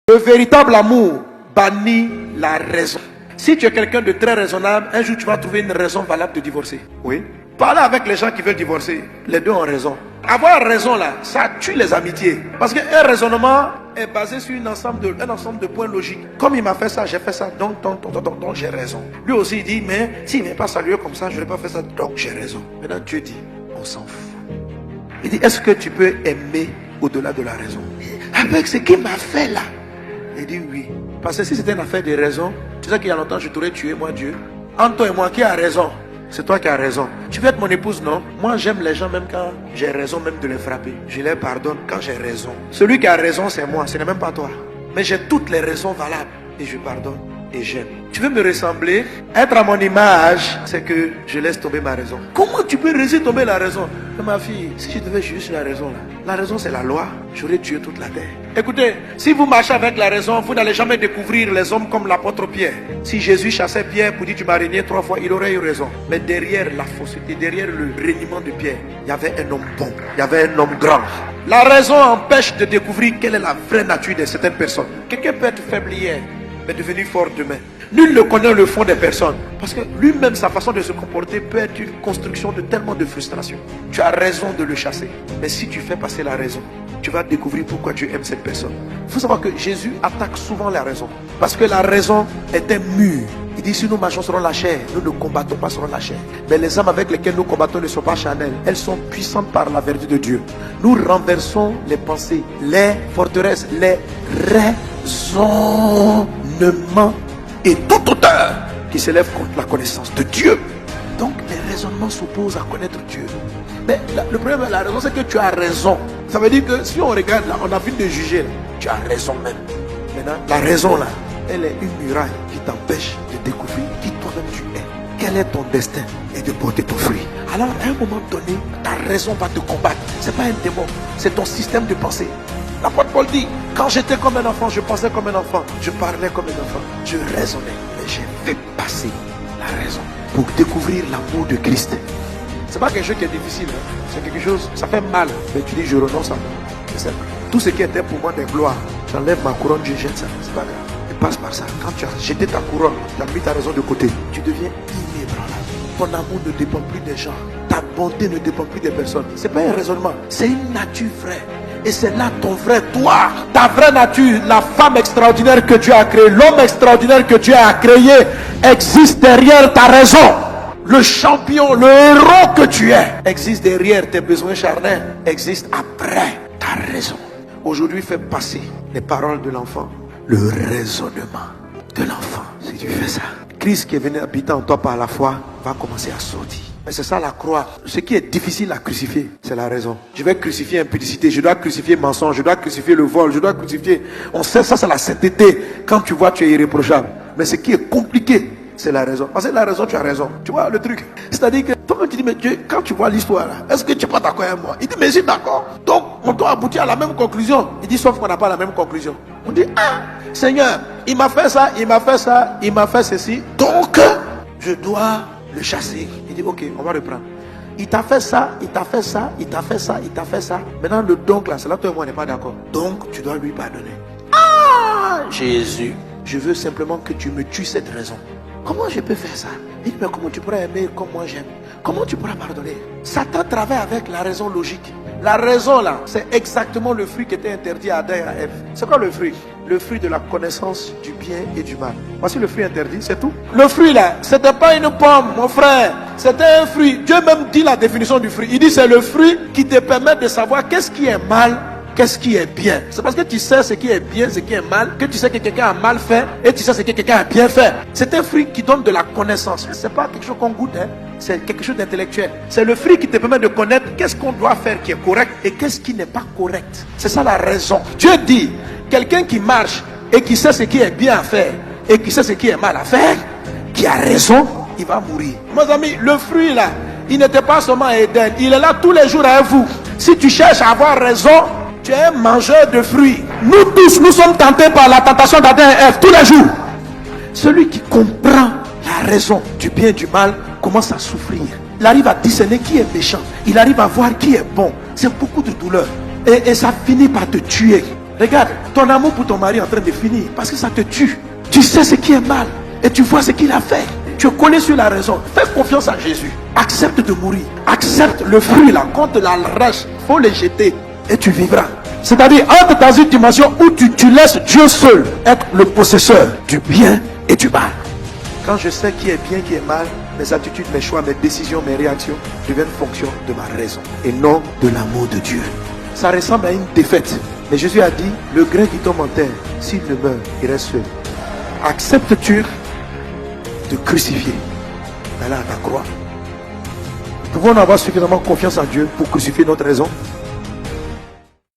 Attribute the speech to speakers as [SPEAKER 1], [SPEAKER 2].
[SPEAKER 1] Le véritable amour bannit la raison. Si tu es quelqu'un de très raisonnable, un jour tu vas trouver une raison valable de divorcer. Oui. Parlez avec les gens qui veulent divorcer. Les deux ont raison. Avoir raison là, ça tue les amitiés. Parce qu'un raisonnement est basé sur un ensemble de points logiques. Comme il m'a fait ça, j'ai fait ça, donc j'ai raison. Lui aussi il dit, mais s'il ne m'est pas salué comme ça, je n'ai pas fait ça, donc j'ai raison. Maintenant Dieu dit, on s'en fout. Il dit, est-ce que tu peux aimer au-delà de la raison? Avec ce qu'il m'a fait là. Il dit oui. Parce que si c'était une affaire de raison, tu sais qu'il y a longtemps je t'aurais tué, moi Dieu. Entre toi et moi, qui a raison? C'est toi qui as raison. Tu veux être mon épouse, non? Moi j'aime les gens même quand j'ai raison même de les frapper. Je les pardonne quand j'ai raison. Celui qui a raison c'est moi, ce n'est même pas toi. Mais j'ai toutes les raisons valables. Et je pardonne et j'aime. Tu veux me ressembler? Être à mon image, c'est que je laisse tomber ma raison. Comment tu peux laisser tomber la raison? Mais ma fille, si je devais juger sur la raison, la raison c'est la loi, j'aurais tué toute la terre. Écoutez, si vous marchez avec la raison, vous n'allez jamais découvrir les hommes comme l'apôtre Pierre. Si Jésus chassait Pierre pour dire tu m'as régné 3 fois, il aurait eu raison. Mais derrière la fausseté, derrière le reniement de Pierre, il y avait un homme bon, il y avait un homme grand. La raison empêche de découvrir quelle est la vraie nature de certaines personnes. Quelqu'un peut être faible hier, mais devenir fort demain. Nul ne connaît le fond des personnes. Parce que lui-même, sa façon de se comporter peut être une construction de tellement de frustration. Tu as raison de le chasser. Mais si tu fais passer la raison, tu vas découvrir pourquoi tu aimes cette personne. Il faut savoir que Jésus attaque souvent la raison. Parce que la raison est un mur. Il dit, si nous marchons selon la chair, nous ne combattons pas selon la chair. Mais les âmes avec lesquelles nous combattons ne sont pas charnelles. Elles sont puissantes par la vertu de Dieu. Nous renversons les pensées, les forteresses, les raisonnements et toute auteur qui s'élève contre la connaissance de Dieu. Donc les raisonnements s'opposent à connaître Dieu. Mais le problème de la raison, c'est que tu as raison. Ça veut dire que si on regarde là, on a fini de juger là, tu as raison même. Maintenant, la raison là, elle est une muraille qui t'empêche de découvrir qui toi-même tu es. Quel est ton destin et de porter ton fruit. Alors à un moment donné, ta raison va te combattre. C'est pas un démon, c'est ton système de pensée. L'apôtre Paul dit, quand j'étais comme un enfant, je pensais comme un enfant, je parlais comme un enfant, je raisonnais, mais j'ai fait passer la raison pour découvrir l'amour de Christ. C'est pas quelque chose qui est difficile, hein. C'est quelque chose, ça fait mal, mais tu dis je renonce à moi. C'est simple. Tout ce qui était pour moi des gloires, j'enlève ma couronne, je jette ça, c'est pas grave. Et passe par ça. Quand tu as jeté ta couronne, tu as mis ta raison de côté, tu deviens inébranlable. Ton amour ne dépend plus des gens, ta bonté ne dépend plus des personnes. C'est pas un raisonnement, c'est une nature vraie. Et c'est là ton vrai toi, ta vraie nature, la femme extraordinaire que Dieu a créée, l'homme extraordinaire que Dieu a créé, existe derrière ta raison. Le champion, le héros que tu es, existe derrière tes besoins charnels, existe après ta raison. Aujourd'hui, fais passer les paroles de l'enfant, le raisonnement de l'enfant. Si tu fais ça, Christ qui est venu habiter en toi par la foi va commencer à sortir. Mais c'est ça la croix. Ce qui est difficile à crucifier, c'est la raison. Je vais crucifier impudicité, je dois crucifier mensonge, je dois crucifier le vol, je dois crucifier... On sait ça, c'est la sainteté. Quand tu vois, tu es irréprochable. Mais ce qui est compliqué, c'est la raison. Parce que la raison, tu as raison. Tu vois le truc. C'est-à-dire que toi-même tu dis, mais Dieu, quand tu vois l'histoire là, est-ce que tu n'es pas d'accord avec moi? Il dit, mais je suis d'accord. Donc, on doit aboutir à la même conclusion. Il dit, sauf qu'on n'a pas la même conclusion. On dit, ah, Seigneur, il m'a fait ça, il m'a fait ça, il m'a fait ceci. Donc, je dois le chasser. Il dit, ok, on va reprendre. Il t'a fait ça, il t'a fait ça, il t'a fait ça, il t'a fait ça. Maintenant, le donc là, c'est là que toi et moi, on n'est pas d'accord. Donc, tu dois lui pardonner. Ah, Jésus, je veux simplement que tu me tues cette raison. Comment je peux faire ça? Il dit, mais comment tu pourras aimer comme moi j'aime? Comment tu pourras pardonner? Satan travaille avec la raison logique. La raison là, c'est exactement le fruit qui était interdit à Adam et à Ève. C'est quoi le fruit? Le fruit de la connaissance du bien et du mal. Voici le fruit interdit, c'est tout. Le fruit là, c'était pas une pomme, mon frère. C'était un fruit. Dieu même dit la définition du fruit. Il dit c'est le fruit qui te permet de savoir qu'est-ce qui est mal, qu'est-ce qui est bien. C'est parce que tu sais ce qui est bien, ce qui est mal, que tu sais que quelqu'un a mal fait et tu sais ce que quelqu'un a bien fait. C'est un fruit qui donne de la connaissance. C'est pas quelque chose qu'on goûte, hein. C'est quelque chose d'intellectuel. C'est le fruit qui te permet de connaître qu'est-ce qu'on doit faire qui est correct et qu'est-ce qui n'est pas correct. C'est ça la raison. Dieu dit, quelqu'un qui marche et qui sait ce qui est bien à faire et qui sait ce qui est mal à faire, qui a raison, il va mourir. Mes amis, le fruit là, il n'était pas seulement à Éden, il est là tous les jours avec vous. Si tu cherches à avoir raison, tu es un mangeur de fruits. Nous tous, nous sommes tentés par la tentation d'Adam et Ève tous les jours. Celui qui comprend la raison du bien et du mal commence à souffrir. Il arrive à discerner qui est méchant. Il arrive à voir qui est bon. C'est beaucoup de douleur. Et ça finit par te tuer. Regarde, ton amour pour ton mari est en train de finir parce que ça te tue. Tu sais ce qui est mal et tu vois ce qu'il a fait. Tu connais sur la raison. Fais confiance à Jésus. Accepte de mourir. Accepte le fruit là. Quand tu l'arraches, il faut le jeter et tu vivras. C'est-à-dire, entre dans une dimension où tu laisses Dieu seul être le possesseur du bien et du mal. Quand je sais qui est bien, qui est mal, mes attitudes, mes choix, mes décisions, mes réactions deviennent fonction de ma raison et non de l'amour de Dieu. Ça ressemble à une défaite. Mais Jésus a dit, le grain qui tombe en terre, s'il ne meurt, il reste seul. Acceptes-tu de crucifier, d'aller à ta croix? Pouvons-nous avoir suffisamment confiance en Dieu pour crucifier notre raison?